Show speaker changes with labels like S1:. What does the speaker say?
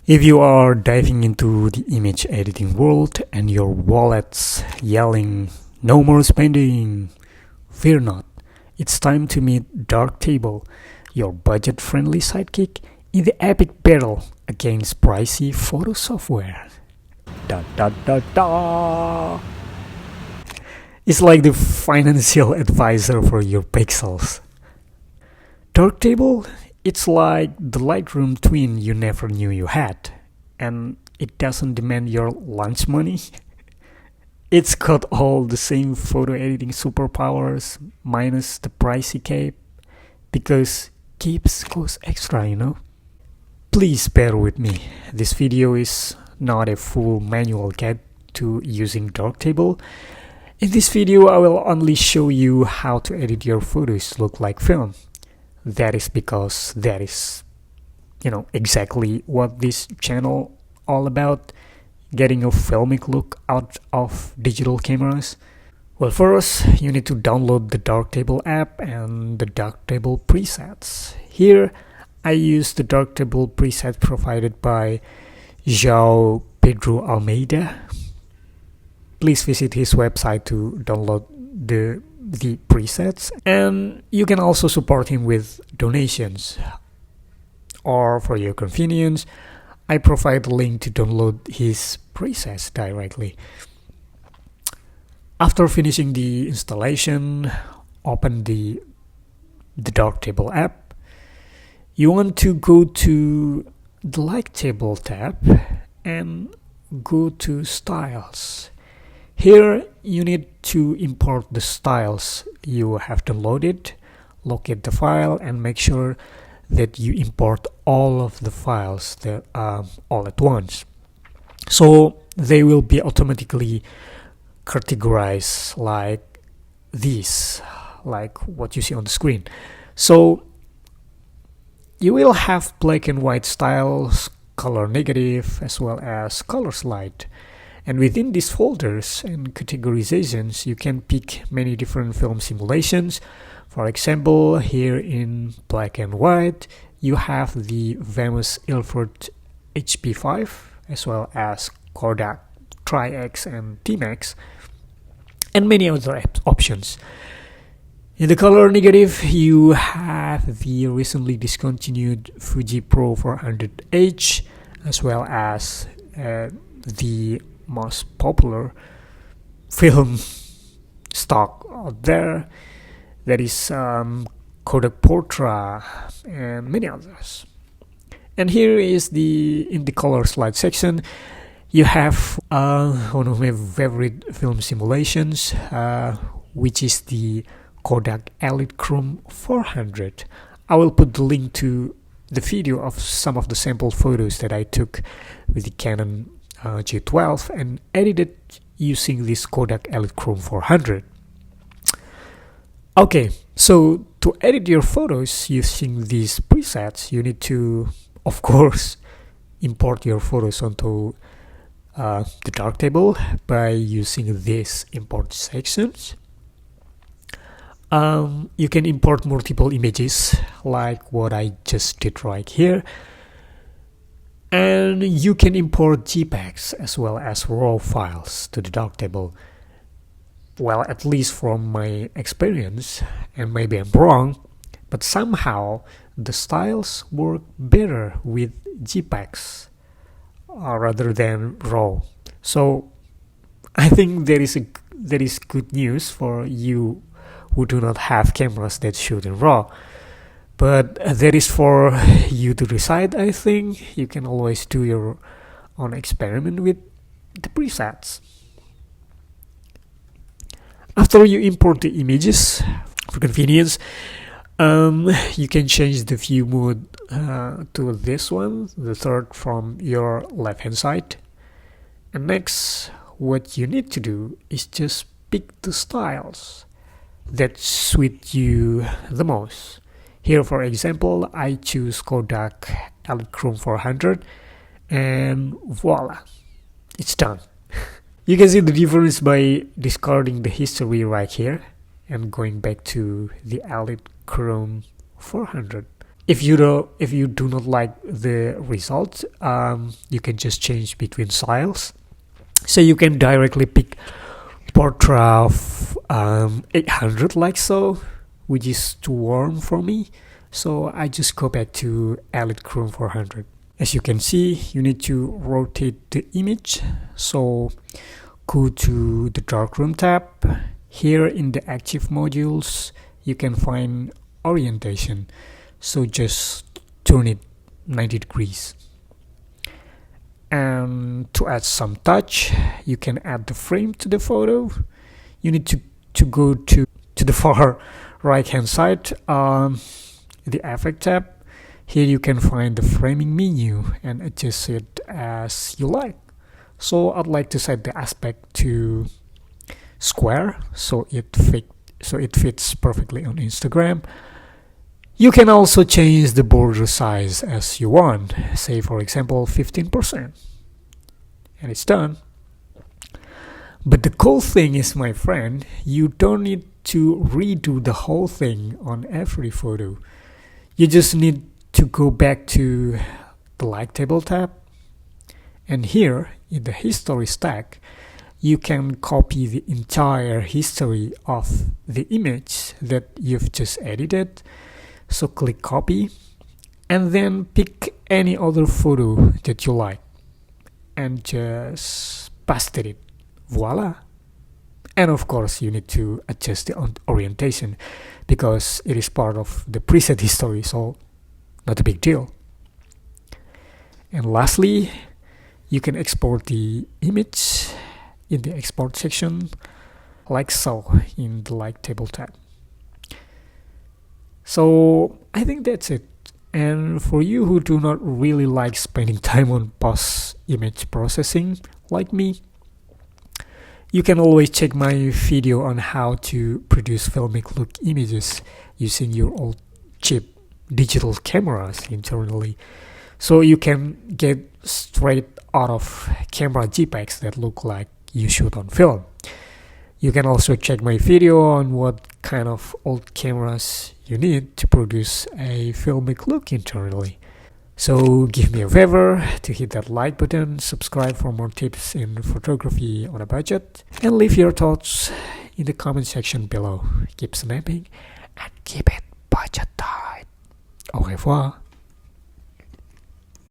S1: If you are diving into the image editing world and your wallet's yelling, "No more spending," fear not. It's time to meet Darktable, your budget-friendly sidekick in the epic battle against pricey photo software. Da da da da! It's like the financial advisor for your pixels. Darktable, it's like the Lightroom twin you never knew you had, and it doesn't demand your lunch money. It's got all the same photo editing superpowers, minus the pricey cape, because capes cost extra, you know? Please bear with me, this video is not a full manual guide to using Darktable. In this video, I will only show you how to edit your photos to look like film. That is because that is, exactly what this channel all about, getting a filmic look out of digital cameras. Well, first, you need to download the Darktable app and the Darktable presets. Here, I use the Darktable preset provided by João Pedro Almeida. Please visit his website to download the presets, and you can also support him with donations. Or for your convenience, I provide a link to download his presets directly. After finishing the installation, open the Darktable app. You want to go to the Lighttable tab and go to Styles. Here you need to import the styles you have downloaded, locate the file, and make sure that you import all of the files that all at once. So they will be automatically categorized like this, like what you see on the screen. So you will have black and white styles, color negative, as well as color slide. And within these folders and categorizations, you can pick many different film simulations. For example, here in black and white, you have the famous Ilford HP5, as well as Kodak Tri-X and T-Max, and many other options. In the color negative, you have the recently discontinued Fuji Pro 400H, as well as the most popular film stock out there, that is Kodak Portra and many others. And here is in the color slide section, you have one of my favorite film simulations, which is the Kodak Lightroom 400. I will put the link to the video of some of the sample photos that I took with the Canon G12 and edited using this Kodak Lightroom 400. Okay, so to edit your photos using these presets, you need to, of course, import your photos onto the Darktable by using these import sections. You can import multiple images like what I just did right here. And you can import JPEGs as well as RAW files to the Darktable. Well, at least from my experience, and maybe I'm wrong, but somehow the styles work better with JPEGs rather than RAW. So I think there is good news for you who do not have cameras that shoot in RAW. But that is for you to decide, I think. You can always do your own experiment with the presets. After you import the images, for convenience, you can change the view mode to this one, the third from your left-hand side. And next, what you need to do is just pick the styles that suit you the most. Here, for example, I choose Kodak Lightroom 400, and voila, it's done. You can see the difference by discarding the history right here and going back to the Lightroom 400. If you do not like the result, you can just change between styles. So you can directly pick portrait of 800 like so, which is too warm for me. So I just go back to Lightroom 400. As you can see, you need to rotate the image. So go to the Darkroom tab. Here in the active modules, you can find orientation. So just turn it 90 degrees. And to add some touch, you can add the frame to the photo. You need to go to the far right hand side, the effect tab. Here you can find the framing menu and adjust it as you like. So I'd like to set the aspect to square so it fits perfectly on Instagram. You can also change the border size as you want, say for example 15%, and it's done. But the cool thing is, my friend, you don't need to redo the whole thing on every photo. You just need to go back to the Lighttable tab, and here in the history stack you can copy the entire history of the image that you've just edited. So click copy and then pick any other photo that you like and just paste it. Voila! And of course you need to adjust the orientation because it is part of the preset history, so not a big deal. And lastly, you can export the image in the export section like so in the Lighttable tab. So I think that's it. And for you who do not really like spending time on post-image processing like me, you can always check my video on how to produce filmic look images using your old cheap digital cameras internally. So you can get straight out of camera JPEGs that look like you shoot on film. You can also check my video on what kind of old cameras you need to produce a filmic look internally. So give me a favor to hit that like button, subscribe for more tips in photography on a budget, and leave your thoughts in the comment section below. Keep snapping and keep it budget tight. Au revoir.